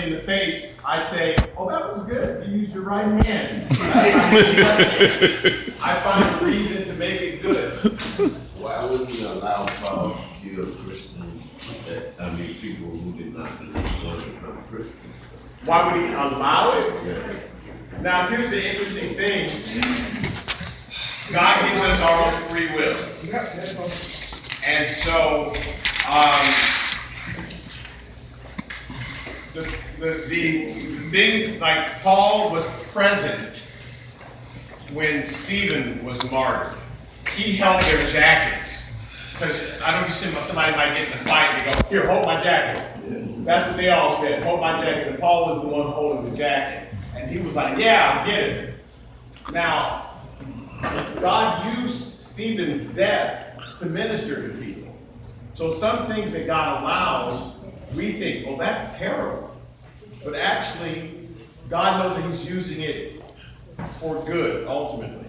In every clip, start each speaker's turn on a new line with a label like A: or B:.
A: in the face, I'd say, oh, that was good. You used your right hand. I find a reason to make it good.
B: Why wouldn't you allow Paul to kill Christians, people who did not believe or become Christians?
A: Why would he allow it?
B: Yeah.
A: Now, here's the interesting thing. God gives us our own free will. And so, the thing, like Paul was present when Stephen was martyred. He held their jackets. Because I don't know if you see somebody might get in a fight and they go, here, hold my jacket. That's what they all said, hold my jacket. And Paul was the one holding the jacket. And he was like, yeah, I'll get it. Now, God used Stephen's death to minister to people. So some things that God allows, we think, well, that's terrible. But actually, God knows that he's using it for good, ultimately.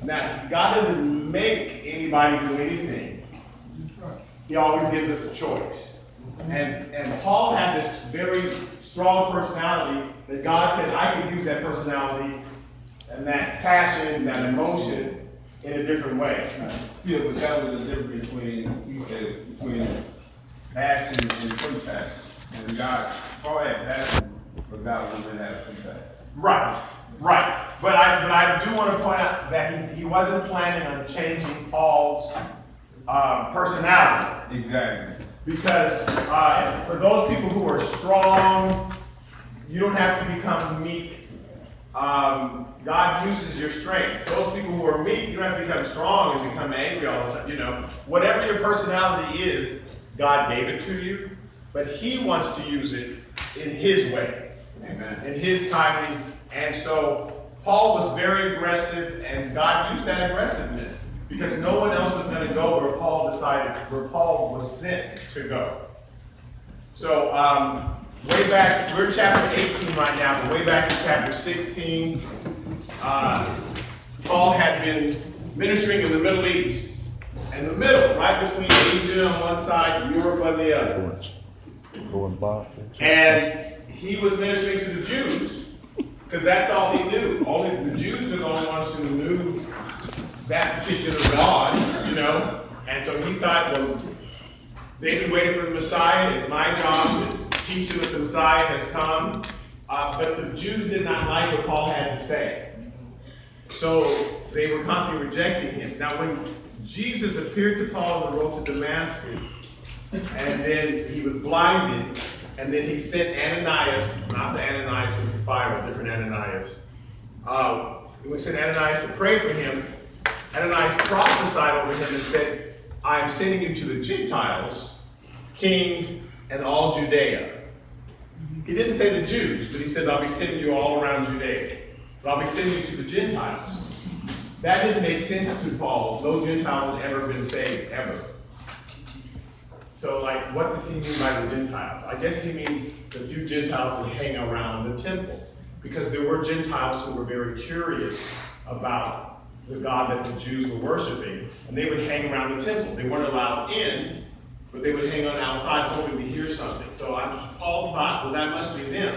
A: Now, God doesn't make anybody do anything. He always gives us a choice. And Paul had this very strong personality that God said, I can use that personality and that passion, that emotion in a different way.
C: Yeah, but that was the difference between passion and compassion. And God, Paul had passion, but God wanted to have compassion.
A: Right, right. But I do want to point out that he wasn't planning on changing Paul's personality.
C: Exactly.
A: Because for those people who are strong, you don't have to become meek. God uses your strength. Those people who are meek, you don't have to become strong and become angry all the time. You know, whatever your personality is, God gave it to you, but he wants to use it in his way.
C: Amen.
A: In his timing. And so Paul was very aggressive, and God used that aggressiveness because no one else was going to go where Paul was sent to go. So way back, we're in chapter 18 right now, but way back in chapter 16, Paul had been ministering in the Middle East. In the middle, right between Asia on one side and Europe on the other. And he was ministering to the Jews, because that's all he knew. Only the Jews are the only ones who knew that particular God, you know. And so he thought, well, they've been waiting for the Messiah. It's my job to teach them that the Messiah has come. But the Jews did not like what Paul had to say. So they were constantly rejecting him. Now, when Jesus appeared to Paul on the road to Damascus, and then he was blinded, and then he sent Ananias, not the Ananias of Sapphira, a different Ananias. He sent Ananias to pray for him. Ananias prophesied over him and said, I am sending you to the Gentiles, kings, and all Judea. He didn't say the Jews, but he said, I'll be sending you all around Judea. But I'll be sending you to the Gentiles. That didn't make sense to Paul. No Gentiles had ever been saved, ever. So, like, what does he mean by the Gentiles? I guess he means the few Gentiles that hang around the temple. Because there were Gentiles who were very curious about the God that the Jews were worshiping, and they would hang around the temple. They weren't allowed in, but they would hang on outside hoping to hear something. So Paul thought, well, that must be them.